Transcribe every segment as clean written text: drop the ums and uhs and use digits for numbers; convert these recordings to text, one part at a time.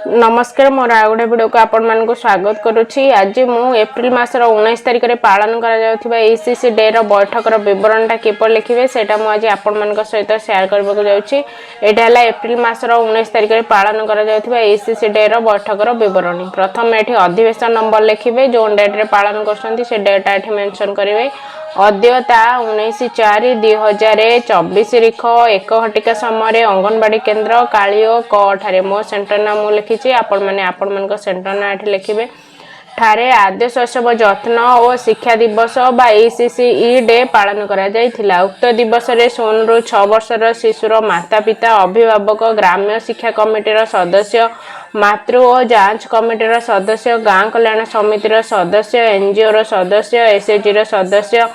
नमस्कार मोर आ गोटे वीडियो को आपण मानक स्वागत करुच्ची। आज मु एप्रिल मासर 19 तारिख में पालन करा ECCEDAY रो बैठक विवरणटा किपर लिखिबे सेटा मु आज आपण मानक सहित शेयर करबा को जाउची। एटा हला एप्रिल मासर 19 तारिख में पालन करा ECCEDAY रो बैठक विवरणी। प्रथम एठी अधिवेशन नंबर लिखिबे जो डेट रे पालन करछंती से डेटा एठी मेंशन करिवे। अद्यता 19/4/2024 रिख 1 घटिका समय अंगनवाड़ी केन्द्र कालियो ठारे मो सेंटर नाम लिखी आपण मानक सेंटर ना एठी लिखिबे। ठारे आद्य शैशव जत्न और शिक्षा दिवस बा ECCEDAY पालन करा जायथिला। उक्त दिवस रे 0 रु 6 वर्षर शिशुर माता पिता अभिभावक ग्राम्य शिक्षा कमिटीर सदस्य मातृ और जांच कमिटीर सदस्य गाँ कल्याण समितिर सदस्य एनजीओ रो सदस्य एसएचजी रो सदस्य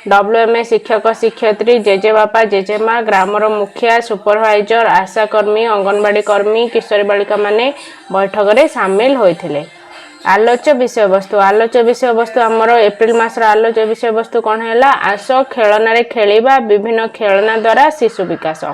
WMA शिक्षक शिक्षयित्री जेजेबापा जेजेमा ग्रामर मुखिया सुपरवाइजर आशाकर्मी अंगनवाड़ी कर्मी किशोरी बालिका माने बैठक रे शामिल होइथिले। आलोच्य विषय वस्तु आमर एप्रिल मासर आलोच्य विषय वस्तु कौन है? आस खेलना रे खेलिबा विभिन्न खेलना द्वारा शिशु विकास।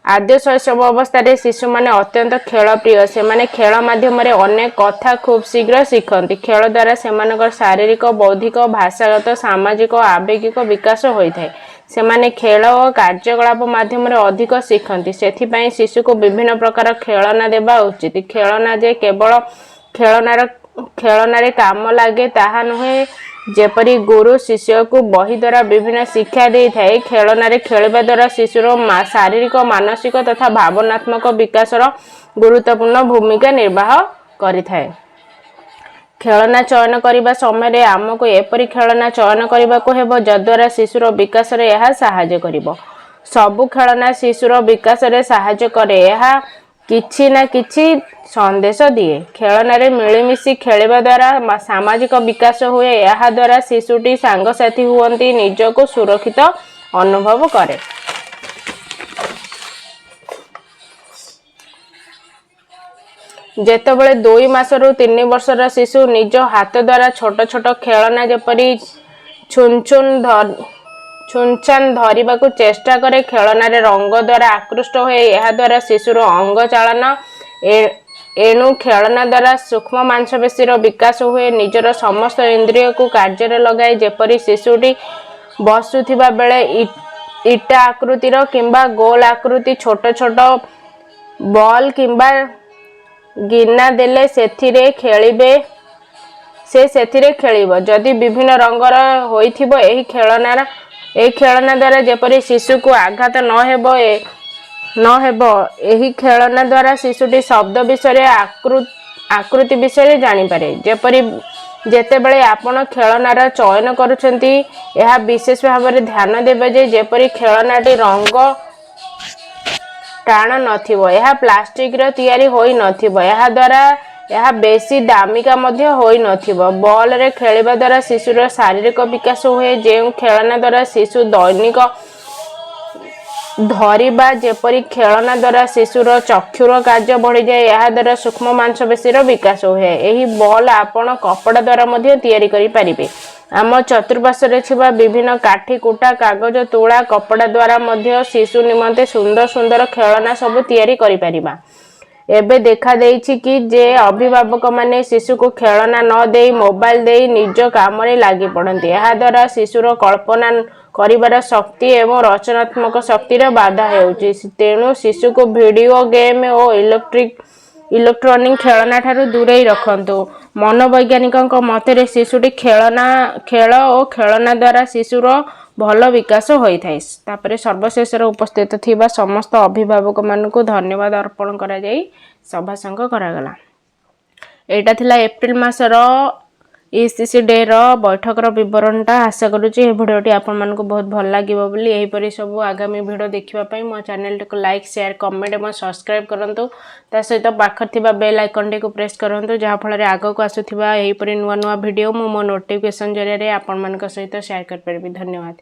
आद्य शैशव अवस्था रे शिशु माने अत्यंत खेल प्रिय। से माने खेल माध्यम रे अनेक कथा खूब शीघ्र शिखंती। खेल द्वारा सेमानकर शारीरिक बौद्धिक भाषागत सामाजिक आवेगिक विकास होइथाय। से माने खेल और कार्यकलाप माध्यम रे अधिक शिखंती। सेथि पई शिशु को विभिन्न प्रकार खेलना देबा उचित। खेलना जे केवल खेलना रे काम लागे ताहा नुहे। जेपरी गुरु शिष्य को बही द्वारा विभिन्न शिक्षा दे थाए, खेलना रे खेलबा द्वारा शिशुर शारीरिक मानसिक तथा भावनात्मक विकासर गुरुत्वपूर्ण भूमिका निर्वाह करि थाए। खेलना चयन करने समय आमको एपरी खेलना चयन करने को हेबो जद्वारा शिशुर विकास रे यह सहायता करिवो। सबु खेलना शिशुर विकास रे सहायता करे। यह किछि ना किछि संदेश दिए। खेलना रे मिलीमिशी खेलिबा द्वारा सामाजिक विकास हुए। यह द्वारा शिशुटी सांगसाथी हुअंती, निजको सुरक्षित अनुभव करे। जेतेबेले 2 मासरू 3 वर्षर शिशु निज हाथ द्वारा छोट छोट खेलना जेपरी छुनछान धरिबा को चेष्टा करे, खेलना रे रंग द्वारा आकृष्ट हुए। यह द्वारा शिशुर अंग चालन एणु खेलना द्वारा सूक्ष्म मांसपेशीर विकास हुए। निजर समस्त इंद्रिय को कार्य लगाए। जेपरी शिशुटी बसुथिबा बेले इटा आकृतिर किंबा गोल आकृति छोट छोट बॉल किंबा गिना देले सेथिरे खेलिबो। जदि विभिन्न रंगर होइथिबो एही खेलना द्वारा जेपरी शिशु को आघात न हेबो। एही खेलना द्वारा शिशुटी शब्द विषय आकृति विषय जानि पारे। जेपरी जेतेबेले आपण खेलनार चयन करूछंती यह विशेष भाव में ध्यान देबे जे जेपरी खेलनाटी रंग टाण नथिबो, यह प्लास्टिक रो तैयारी होई नथिबो। यह द्वारा यह बेसी दामिका मध्य होई नथिबो। बॉल रे खेलिबा द्वारा शिशुर शारीरिक विकास हुए। जे खेलना द्वारा शिशु दैनिक धरिबा जेपरी खेलना द्वारा शिशुर चक्षुर कार्य बढ़ी जाए। यह द्वारा सूक्ष्म मांसपेशीर विकास हुए। एही बॉल आपण कपड़ा द्वारा मध्य तैयारी करि परिबे। आम चतुर्पार्श्व छिबा विभिन्न काठी कुटा कागज तुला कपड़ा द्वारा मध्य शिशु निमंते सुंदर सुंदर खेलना सब तैयारी करि परिबा। एबे देखा देइछि कि जे अभिभावक माने शिशु को खेलना न देई मोबाइल देई निज काम रे लागि पड़ंती। यह द्वारा शिशुर कल्पना करिबार शक्ति एवं रचनात्मक शक्ति रे बाधा हेउछि। तेणु शिशु को वीडियो गेम और इलेक्ट्रॉनिक खेलना ठारू दूरेई रखंतु। मनोवैज्ञानिक मते शिशुटी खेल और खेलना द्वारा शिशुर भल विकास होई थाए। तापरे सर्वशेष उपस्थित थिबा समस्त अभिभावक मानकु धन्यवाद अर्पण करा जाई सभा संग करागला। एटा थिला एप्रिल मासर ECCEDAY रो बैठक रो विवरणटा। आशा करूची ए भिडियोटी आपण मानकु बहुत भल लागिबो बोली। एही परि सब आगामी भिडियो देखिबा पई मो चैनल को लाइक शेयर कमेंट एवं सब्सक्राइब करंतु। ता सहित पाखर थिबा बेल आइकन टी को प्रेस करंतु जहा फल रे आगो को आसुथिबा एही परि नुवा नुवा भिडियो मो नोटिफिकेशन जरिया रे आपण मानक सहित शेयर कर परबी। धन्यवाद।